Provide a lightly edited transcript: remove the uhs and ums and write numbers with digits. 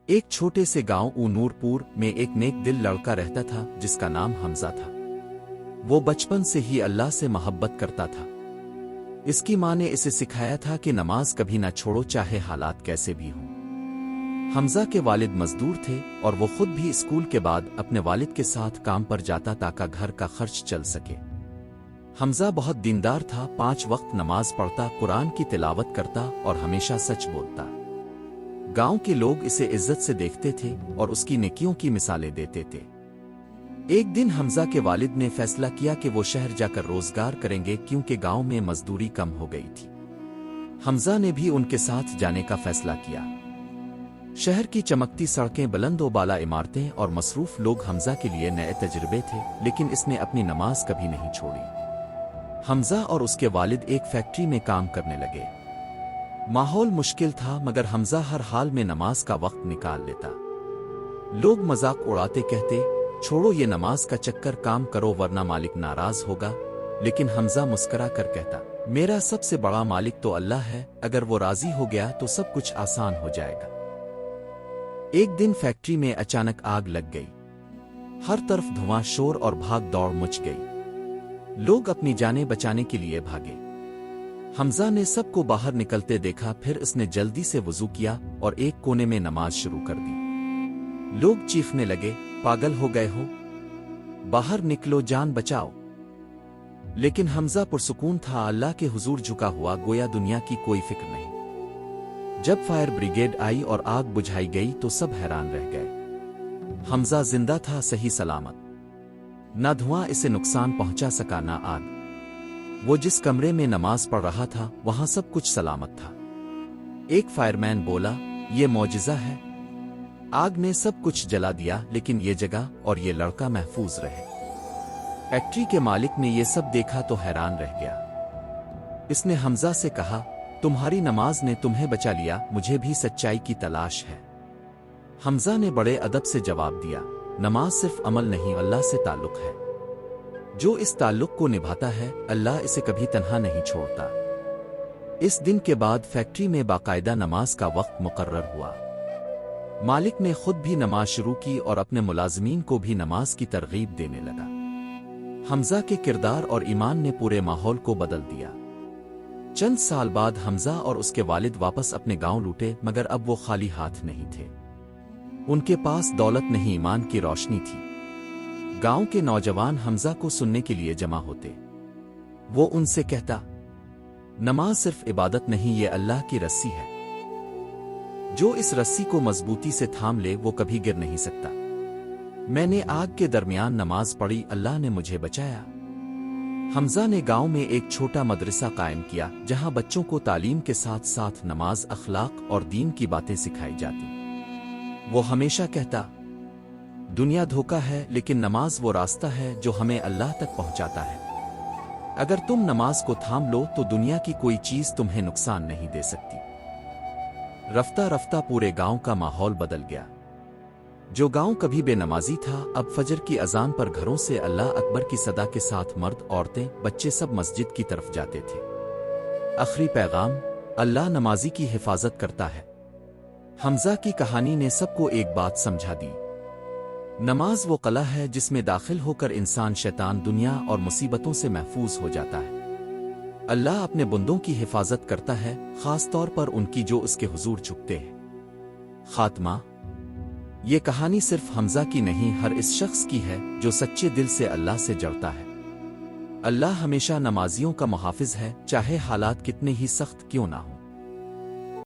ایک چھوٹے سے گاؤں نورپور میں ایک نیک دل لڑکا رہتا تھا جس کا نام حمزہ تھا۔ وہ بچپن سے ہی اللہ سے محبت کرتا تھا۔ اس کی ماں نے اسے سکھایا تھا کہ نماز کبھی نہ چھوڑو چاہے حالات کیسے بھی ہوں۔ حمزہ کے والد مزدور تھے اور وہ خود بھی اسکول کے بعد اپنے والد کے ساتھ کام پر جاتا تاکہ گھر کا خرچ چل سکے۔ حمزہ بہت دیندار تھا، 5 وقت نماز پڑھتا، قرآن کی تلاوت کرتا اور ہمیشہ سچ بولتا۔ گاؤں کے لوگ اسے عزت سے دیکھتے تھے اور اس کی نیکیوں کی مثالیں دیتے تھے۔ ایک دن حمزہ کے والد نے فیصلہ کیا کہ وہ شہر جا کر روزگار کریں گے کیونکہ گاؤں میں مزدوری کم ہو گئی تھی۔ حمزہ نے بھی ان کے ساتھ جانے کا فیصلہ کیا۔ شہر کی چمکتی سڑکیں، بلند و بالا عمارتیں اور مصروف لوگ حمزہ کے لیے نئے تجربے تھے، لیکن اس نے اپنی نماز کبھی نہیں چھوڑی۔ حمزہ اور اس کے والد ایک فیکٹری میں کام کرنے لگے۔ ماحول مشکل تھا مگر حمزہ ہر حال میں نماز کا وقت نکال لیتا۔ لوگ مذاق اڑاتے، کہتے چھوڑو یہ نماز کا چکر، کام کرو ورنہ مالک ناراض ہوگا، لیکن حمزہ مسکرا کر کہتا میرا سب سے بڑا مالک تو اللہ ہے، اگر وہ راضی ہو گیا تو سب کچھ آسان ہو جائے گا۔ ایک دن فیکٹری میں اچانک آگ لگ گئی۔ ہر طرف دھواں، شور اور بھاگ دوڑ مچ گئی۔ لوگ اپنی جانیں بچانے کے لیے بھاگے۔ حمزہ نے سب کو باہر نکلتے دیکھا، پھر اس نے جلدی سے وضو کیا اور ایک کونے میں نماز شروع کر دی۔ لوگ چیخنے لگے پاگل ہو گئے ہو، باہر نکلو، جان بچاؤ۔ لیکن حمزہ پرسکون تھا، اللہ کے حضور جھکا ہوا، گویا دنیا کی کوئی فکر نہیں۔ جب فائر بریگیڈ آئی اور آگ بجھائی گئی تو سب حیران رہ گئے۔ حمزہ زندہ تھا، صحیح سلامت۔ نہ دھواں اسے نقصان پہنچا سکا نہ آگ۔ وہ جس کمرے میں نماز پڑھ رہا تھا وہاں سب کچھ سلامت تھا۔ ایک فائر مین بولا یہ معجزہ ہے، آگ نے سب کچھ جلا دیا لیکن یہ جگہ اور یہ لڑکا محفوظ رہے۔ فیکٹری کے مالک نے یہ سب دیکھا تو حیران رہ گیا۔ اس نے حمزہ سے کہا تمہاری نماز نے تمہیں بچا لیا، مجھے بھی سچائی کی تلاش ہے۔ حمزہ نے بڑے ادب سے جواب دیا نماز صرف عمل نہیں، اللہ سے تعلق ہے۔ جو اس تعلق کو نبھاتا ہے اللہ اسے کبھی تنہا نہیں چھوڑتا۔ اس دن کے بعد فیکٹری میں باقاعدہ نماز کا وقت مقرر ہوا۔ مالک نے خود بھی نماز شروع کی اور اپنے ملازمین کو بھی نماز کی ترغیب دینے لگا۔ حمزہ کے کردار اور ایمان نے پورے ماحول کو بدل دیا۔ چند سال بعد حمزہ اور اس کے والد واپس اپنے گاؤں لوٹے، مگر اب وہ خالی ہاتھ نہیں تھے۔ ان کے پاس دولت نہیں، ایمان کی روشنی تھی۔ گاؤں کے نوجوان حمزہ کو سننے کے لیے جمع ہوتے۔ وہ ان سے کہتا نماز صرف عبادت نہیں، یہ اللہ کی رسی ہے، جو اس رسی کو مضبوطی سے تھام لے وہ کبھی گر نہیں سکتا۔ میں نے آگ کے درمیان نماز پڑھی، اللہ نے مجھے بچایا۔ حمزہ نے گاؤں میں ایک چھوٹا مدرسہ قائم کیا جہاں بچوں کو تعلیم کے ساتھ ساتھ نماز، اخلاق اور دین کی باتیں سکھائی جاتی۔ وہ ہمیشہ کہتا دنیا دھوکہ ہے لیکن نماز وہ راستہ ہے جو ہمیں اللہ تک پہنچاتا ہے۔ اگر تم نماز کو تھام لو تو دنیا کی کوئی چیز تمہیں نقصان نہیں دے سکتی۔ رفتہ رفتہ پورے گاؤں کا ماحول بدل گیا۔ جو گاؤں کبھی بے نمازی تھا اب فجر کی اذان پر گھروں سے اللہ اکبر کی صدا کے ساتھ مرد، عورتیں، بچے سب مسجد کی طرف جاتے تھے۔ آخری پیغام اللہ نمازی کی حفاظت کرتا ہے۔ حمزہ کی کہانی نے سب کو ایک بات سمجھا دی، نماز وہ قلعہ ہے جس میں داخل ہو کر انسان شیطان، دنیا اور مصیبتوں سے محفوظ ہو جاتا ہے۔ اللہ اپنے بندوں کی حفاظت کرتا ہے، خاص طور پر ان کی جو اس کے حضور جھکتے ہیں۔ خاتمہ یہ کہانی صرف حمزہ کی نہیں، ہر اس شخص کی ہے جو سچے دل سے اللہ سے جڑتا ہے۔ اللہ ہمیشہ نمازیوں کا محافظ ہے، چاہے حالات کتنے ہی سخت کیوں نہ ہوں۔